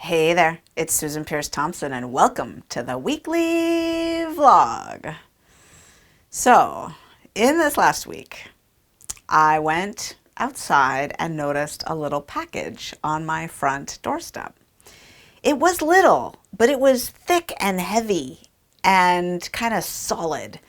Hey there, it's Susan Pierce Thompson, and welcome to the weekly vlog. So, in this last week, I went outside and noticed a little package on my front doorstep. It was little, but it was thick and heavy and kind of solid.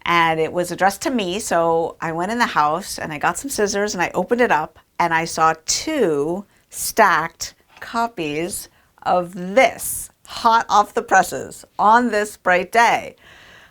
And it was addressed to me, so I went in the house and I got some scissors and I opened it up and I saw two stacked copies of this, hot off the presses, on this bright day.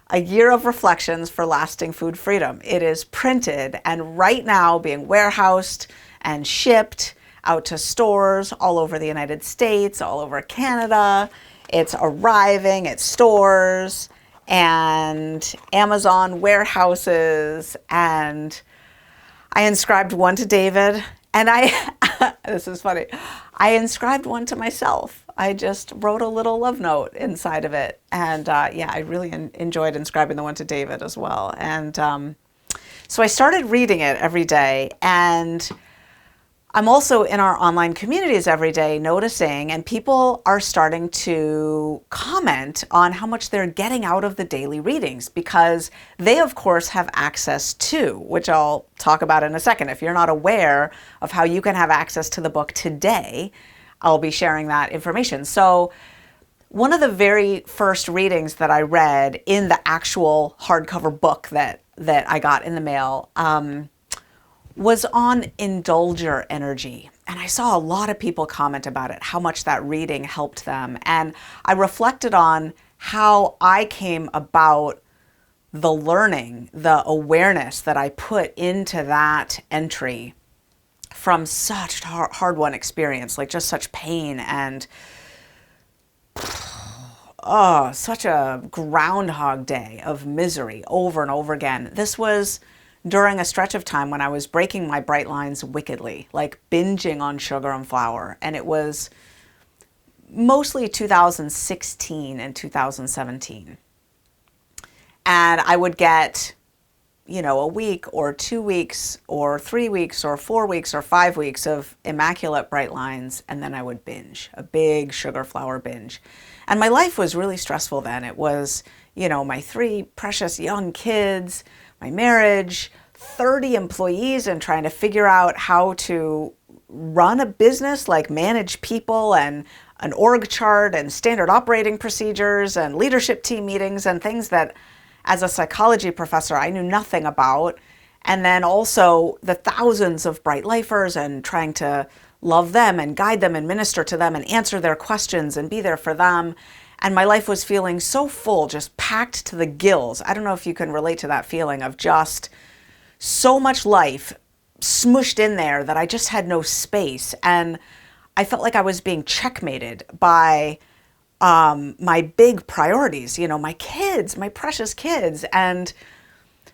A Year of Reflections for Lasting Food Freedom. It is printed and right now being warehoused and shipped out to stores all over the United States, all over Canada. It's arriving at stores and Amazon warehouses, and I inscribed one to David, and this is funny, I inscribed one to myself. I just wrote a little love note inside of it, and yeah, I really enjoyed inscribing the one to David as well. And so I started reading it every day, and I'm also in our online communities every day noticing, and people are starting to comment on how much they're getting out of the daily readings, because they of course have access to, which I'll talk about in a second. If you're not aware of how you can have access to the book today, I'll be sharing that information. So one of the very first readings that I read in the actual hardcover book that I got in the mail, was on Indulger Energy. And I saw a lot of people comment about it, how much that reading helped them. And I reflected on how I came about the learning, the awareness that I put into that entry from such hard-won experience, like just such pain and oh, such a groundhog day of misery over and over again. This was during a stretch of time when I was breaking my bright lines wickedly, like binging on sugar and flour. And it was mostly 2016 and 2017. And I would get, a week or 2 weeks or 3 weeks or 4 weeks or 5 weeks of immaculate bright lines. And then I would binge, a big sugar flour binge. And my life was really stressful then. It was, my 3 precious young kids, my marriage, 30 employees, and trying to figure out how to run a business, like manage people and an org chart and standard operating procedures and leadership team meetings and things that as a psychology professor I knew nothing about. And then also the thousands of bright lifers and trying to love them and guide them and minister to them and answer their questions and be there for them. And my life was feeling so full, just packed to the gills. I don't know if you can relate to that feeling of just so much life smushed in there that I just had no space. And I felt like I was being checkmated by my big priorities, my kids, my precious kids, and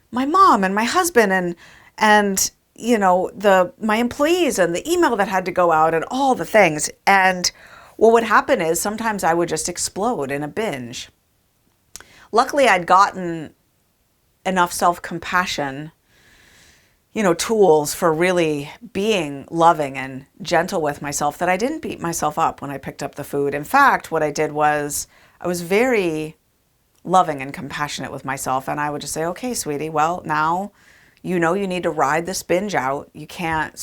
my mom and my husband and my employees and the email that had to go out and all the things. And what would happen is sometimes I would just explode in a binge. Luckily, I'd gotten enough self-compassion, tools for really being loving and gentle with myself that I didn't beat myself up when I picked up the food. In fact, what I did was I was very loving and compassionate with myself. And I would just say, okay, sweetie, well, now you need to ride this binge out. You can't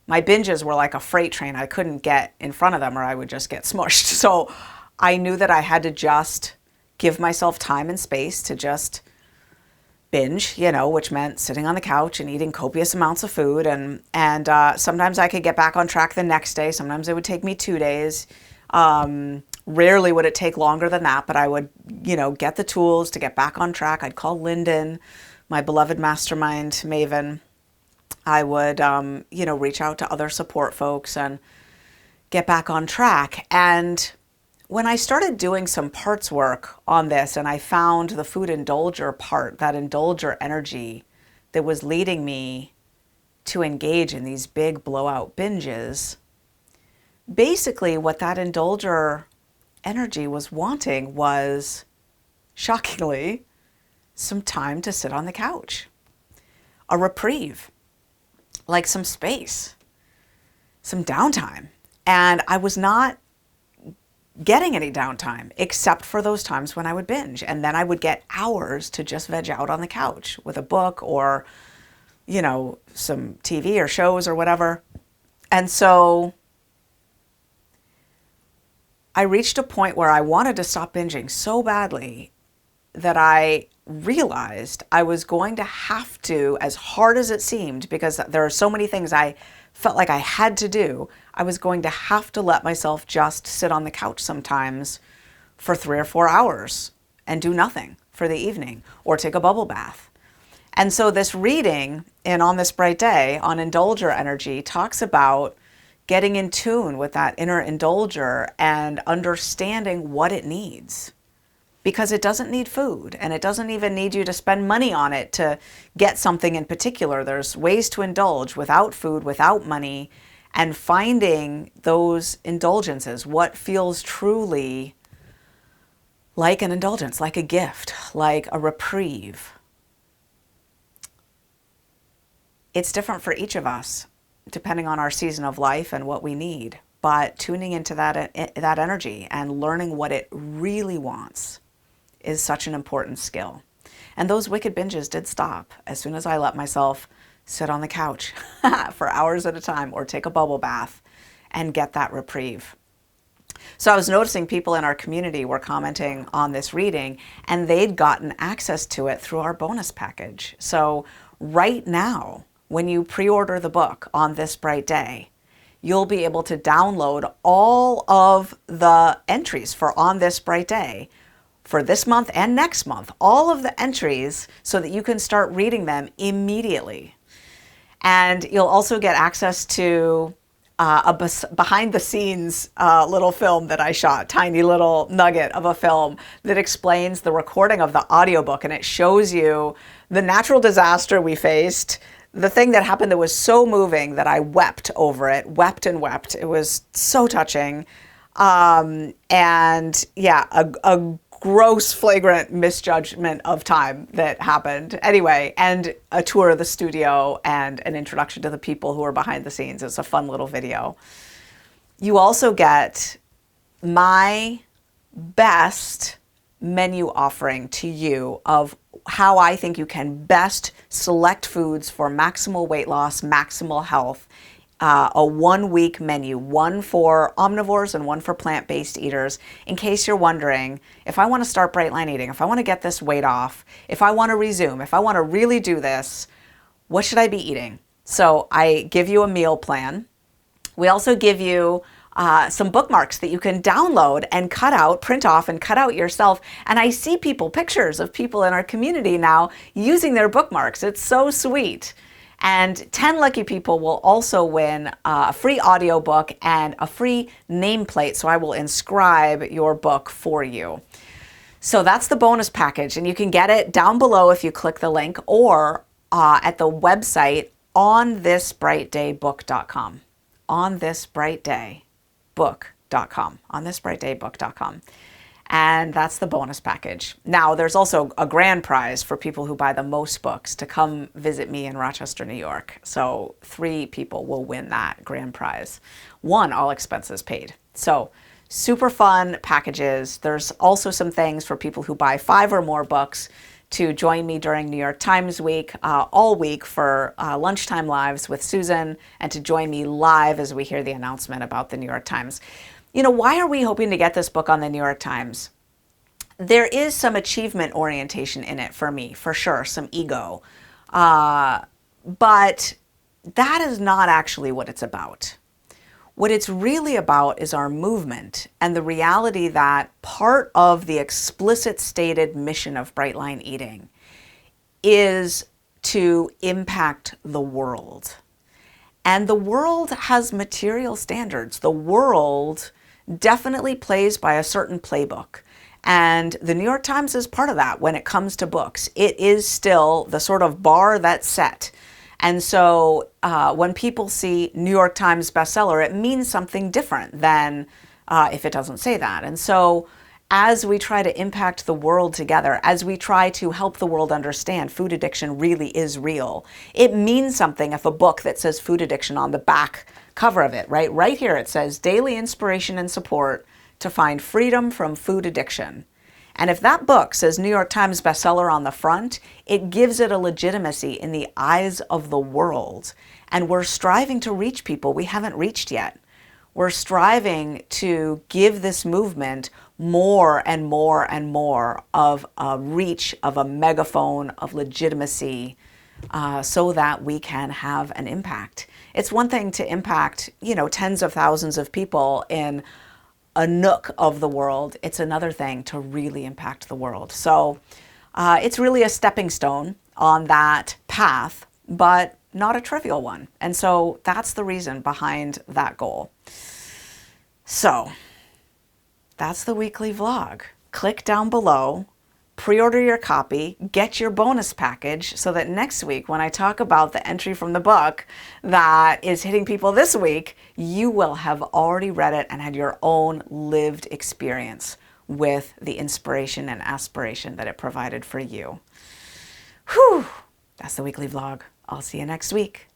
my binges were like a freight train. I couldn't get in front of them or I would just get smushed. So I knew that I had to just give myself time and space to just binge, which meant sitting on the couch and eating copious amounts of food. And sometimes I could get back on track the next day. Sometimes it would take me 2 days. Rarely would it take longer than that, but I would, get the tools to get back on track. I'd call Lyndon, my beloved mastermind maven. I would, reach out to other support folks and get back on track. And when I started doing some parts work on this and I found the food indulger part, that indulger energy that was leading me to engage in these big blowout binges, basically what that indulger energy was wanting was, shockingly, some time to sit on the couch, a reprieve, like some space, some downtime. And I was not getting any downtime except for those times when I would binge. And then I would get hours to just veg out on the couch with a book or, you know, some TV or shows or whatever. And so I reached a point where I wanted to stop binging so badly that I realized I was going to have to, as hard as it seemed, because there are so many things I felt like I had to do, I was going to have to let myself just sit on the couch sometimes for 3 or 4 hours and do nothing for the evening or take a bubble bath. And so this reading in On This Bright Day on Indulger Energy talks about getting in tune with that inner indulger and understanding what it needs. Because it doesn't need food, and it doesn't even need you to spend money on it to get something in particular. There's ways to indulge without food, without money, and finding those indulgences, what feels truly like an indulgence, like a gift, like a reprieve. It's different for each of us, depending on our season of life and what we need. But tuning into that energy and learning what it really wants is such an important skill. And those wicked binges did stop as soon as I let myself sit on the couch for hours at a time or take a bubble bath and get that reprieve. So I was noticing people in our community were commenting on this reading, and they'd gotten access to it through our bonus package. So right now, when you pre-order the book On This Bright Day, you'll be able to download all of the entries for On This Bright Day for this month and next month, all of the entries, so that you can start reading them immediately. And you'll also get access to a behind the scenes little film that I shot, tiny little nugget of a film that explains the recording of the audiobook, and it shows you the natural disaster we faced, the thing that happened that was so moving that I wept over it, wept and wept. It was so touching. And yeah, a gross, flagrant misjudgment of time that happened. Anyway, and a tour of the studio and an introduction to the people who are behind the scenes. It's a fun little video. You also get my best menu offering to you of how I think you can best select foods for maximal weight loss, maximal health. A 1-week menu, one for omnivores and one for plant-based eaters, in case you're wondering, if I want to start bright line eating, if I want to get this weight off, if I want to resume, if I want to really do this, what should I be eating? So I give you a meal plan. We also give you some bookmarks that you can download and cut out, print off and cut out yourself. And I see pictures of people in our community now using their bookmarks. It's so sweet. And 10 lucky people will also win a free audiobook and a free nameplate. So I will inscribe your book for you. So that's the bonus package. And you can get it down below if you click the link, or at the website onthisbrightdaybook.com. onthisbrightdaybook.com. onthisbrightdaybook.com. And that's the bonus package. Now, there's also a grand prize for people who buy the most books to come visit me in Rochester, New York. So 3 people will win that grand prize. 1, all expenses paid. So super fun packages. There's also some things for people who buy 5 or more books to join me during New York Times Week, all week for lunchtime lives with Susan, and to join me live as we hear the announcement about the New York Times. You know, why are we hoping to get this book on the New York Times? There is some achievement orientation in it for me, for sure, some ego. But that is not actually what it's about. What it's really about is our movement and the reality that part of the explicit stated mission of Bright Line Eating is to impact the world. And the world has material standards. The world definitely plays by a certain playbook. And the New York Times is part of that when it comes to books. It is still the sort of bar that's set. And so when people see New York Times bestseller, it means something different than if it doesn't say that. And so as we try to impact the world together, as we try to help the world understand food addiction really is real, it means something if a book that says food addiction on the back cover of it, right? Right here it says daily inspiration and support to find freedom from food addiction. And if that book says New York Times bestseller on the front, it gives it a legitimacy in the eyes of the world. And we're striving to reach people we haven't reached yet. We're striving to give this movement more and more and more of a reach, of a megaphone, of legitimacy, so that we can have an impact. It's one thing to impact, tens of thousands of people in a nook of the world. It's another thing to really impact the world. So it's really a stepping stone on that path, but not a trivial one. And so that's the reason behind that goal. So that's the weekly vlog. Click down below, pre-order your copy, get your bonus package so that next week when I talk about the entry from the book that is hitting people this week, you will have already read it and had your own lived experience with the inspiration and aspiration that it provided for you. Whew, that's the weekly vlog. I'll see you next week.